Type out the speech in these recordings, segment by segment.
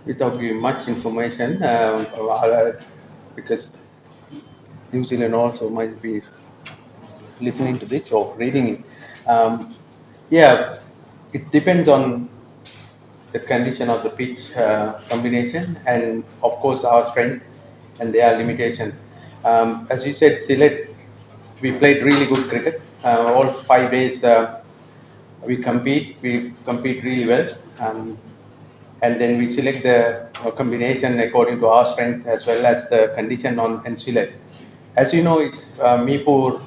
without giving much information, because New Zealand also might be listening to this or reading it. Yeah, it depends on the condition of the pitch combination and of course our strength and their limitation. As you said, Sylhet, we played really good cricket. All 5 days we compete really well. And then we select the combination according to our strength as well as the condition on and select. As you know, it's Mipur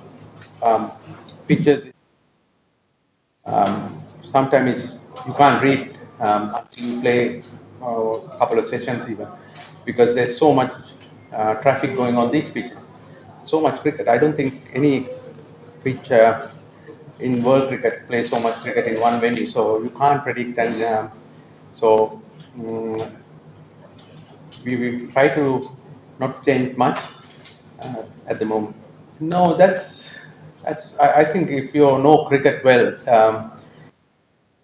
pitches. Sometimes you can't read until you play a couple of sessions even, because there's so much traffic going on these pitches, so much cricket. I don't think any pitch in world cricket plays so much cricket in one venue, so you can't predict. And so um, we try to not change much at the moment. No, that's. I think if you know cricket well,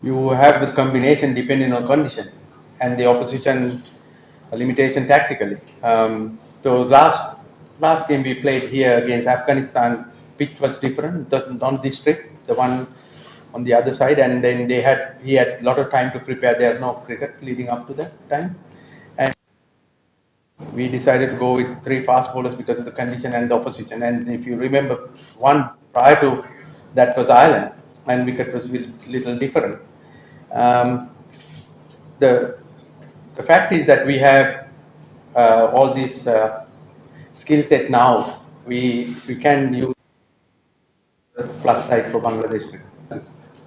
you have the combination depending on condition and the opposition limitation tactically. So last game we played here against Afghanistan, pitch was different, not this strict, the one on the other side, and then he had a lot of time to prepare. There was no cricket leading up to that time, and we decided to go with three fast bowlers because of the condition and the opposition. And if you remember, one prior to that was Ireland, and wicket was a little different. Um, the the fact is that we have all these skill set now. We can use the plus side for Bangladesh.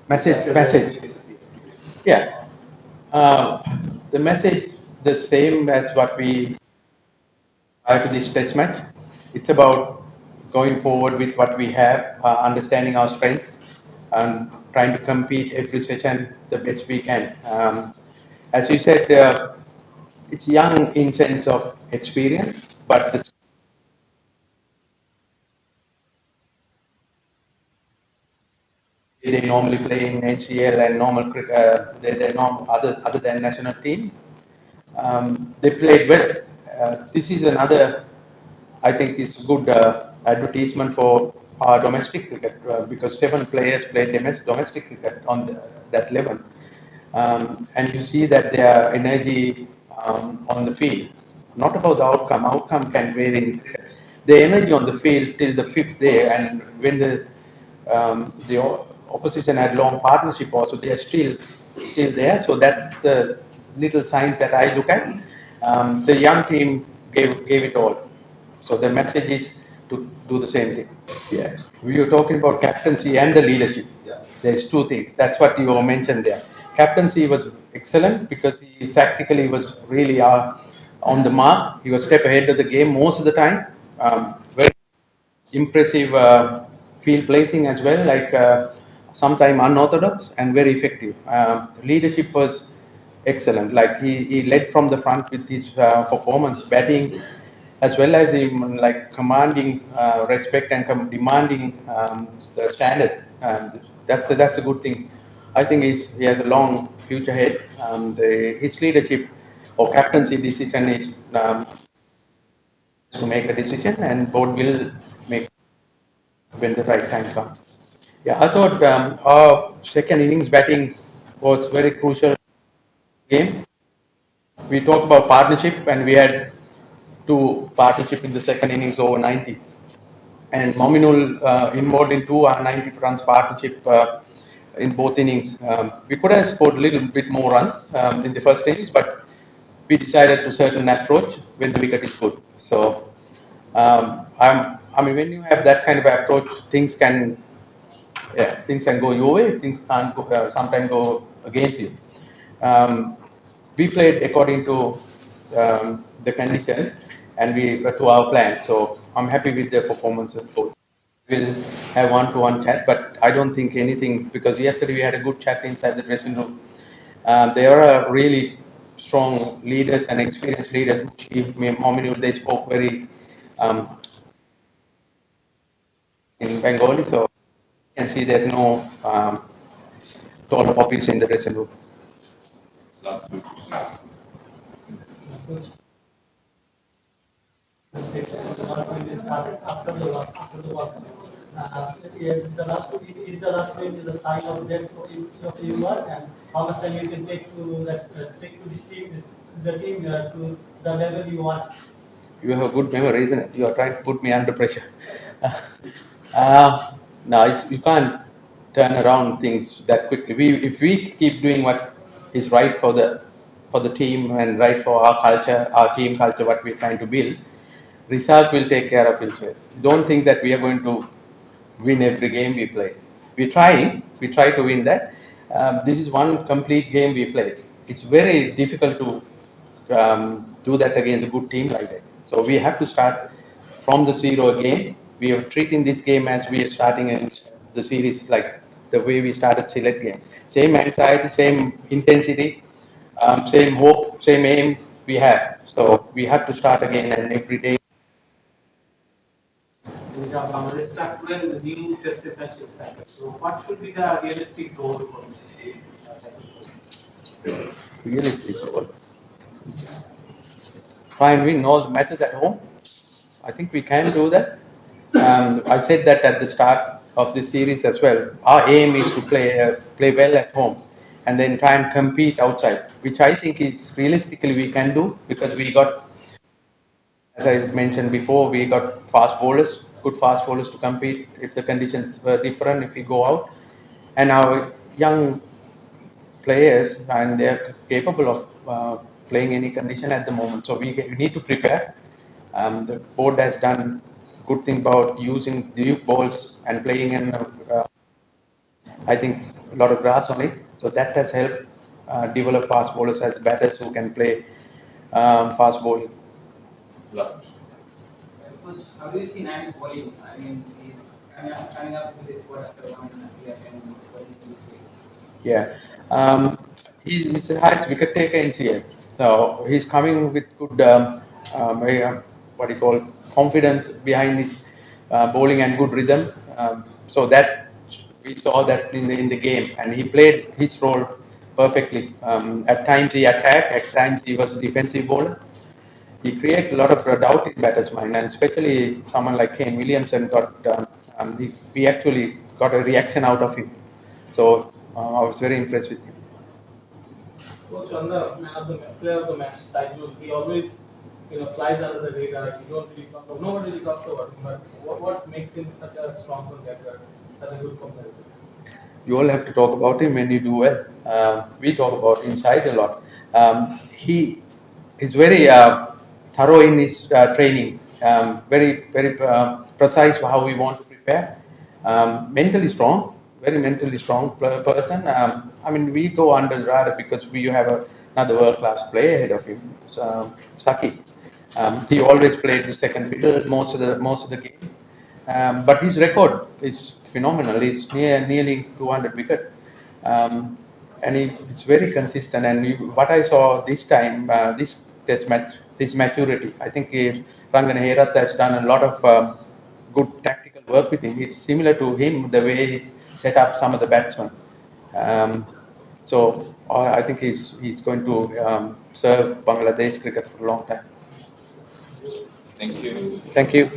Message. Yeah. Uh, the message the same as what we prior to this test match. It's about going forward with what we have, understanding our strength, and trying to compete every session the best we can. As you said, it's young in sense of experience, but they normally play in HCL and normal cricket. They're other than national team. They played well. This is another, I think, is good advertisement for our domestic cricket, because 7 players played domestic cricket on that level. And you see that their energy on the field, not about the outcome. Outcome can vary in cricket. The energy on the field till the fifth day, and when the opposition had long partnership also, they are still there. So that's the little signs that I look at. The young team gave it all. So the message is to do the same thing. Yeah, we were talking about captaincy and the leadership. Yeah. There's two things. That's what you mentioned there. Captaincy was excellent because he tactically was really on the mark. He was step ahead of the game most of the time. Very impressive field placing as well, like sometime unorthodox and very effective. Leadership was excellent. Like he led from the front with his performance, batting, as well as him like commanding respect and demanding the standard. That's a good thing. I think he has a long future ahead. His leadership or captaincy decision is to make a decision, and board will make when the right time comes. Yeah, I thought our second innings batting was very crucial game. We talked about partnership, and we had two partnership in the second innings over 90. And Mominul involved in two 90 runs partnership in both innings. We could have scored a little bit more runs in the first innings, but we decided to certain approach when the wicket is good. So I mean, when you have that kind of approach, things can go your way, things can't go, sometimes go against you. Um, we played according to the condition and we to our plan. So I'm happy with the performance of both. We'll have one-to-one chat, but I don't think anything, because yesterday we had a good chat inside the dressing room. They are really strong leaders and experienced leaders. They spoke very in Bengali, so you can see there's no tall poppies in the dressing room. Not really started after the World Cup. The last game is a sign of that of your work and how much time you can take to take to this team, the team to the level you want. You have a good memory, isn't it? You are trying to put me under pressure. No, you can't turn around things that quickly. If we keep doing what is right for the team and right for our culture, our team culture, what we're trying to build, result will take care of itself. Don't think that we are going to win every game we play. We're trying. We try to win that. This is one complete game we played. It's very difficult to do that against a good team like that. So we have to start from the zero again. We are treating this game as we are starting in the series, like the way we started select game. Same anxiety, same intensity, same hope, same aim we have. So we have to start again, and every day. Let's start with the new test championship cycle. So, what should be the realistic goal for this cycle? Realistic goal. Try and win all the matches at home. I think we can do that. I said that at the start of this series as well. Our aim is to play well at home, and then try and compete outside, which I think is realistically we can do because we got, as I mentioned before, we got fast bowlers, good fast bowlers to compete if the conditions were different if we go out, and our young players and they're capable of playing any condition at the moment. So we need to prepare. The board has done good thing about using deep balls and playing in, I think, a lot of grass on it. So that has helped develop fast bowlers as batters who can play fast bowling. Coach, how do you see Naim's bowling? I mean, he's coming up with this squad after 1.5 years and bowling this way. Yeah. He's the highest wicket taker in CL. So he's coming with good, what do you call, confidence behind his bowling and good rhythm. So that we saw that in the game, and he played his role perfectly. At times he attacked, at times he was a defensive bowler. He created a lot of doubt in batters' mind, and especially someone like Kane Williamson got. We actually got a reaction out of him. So I was very impressed with him. Coach, on the player of the match, Taijul, he always flies under the radar. You don't really talk, nobody really talks about him. But what makes him such a strong contender, such a good competitor? You all have to talk about him when you do well. We talk about inside a lot. He is very thorough in his training, very precise for how we want to prepare. Mentally strong, very mentally strong person. I mean, we go under the radar because we have another world-class player ahead of him, Saki. He always played the second fiddle most of the game. But his record is phenomenal. It's nearly 200 wicket, and it's very consistent. And what I saw this time, this test match, this maturity, I think Rangana Herath has done a lot of good tactical work with him. It's similar to him the way he set up some of the batsmen. So I think he's going to serve Bangladesh cricket for a long time. Thank you. Thank you.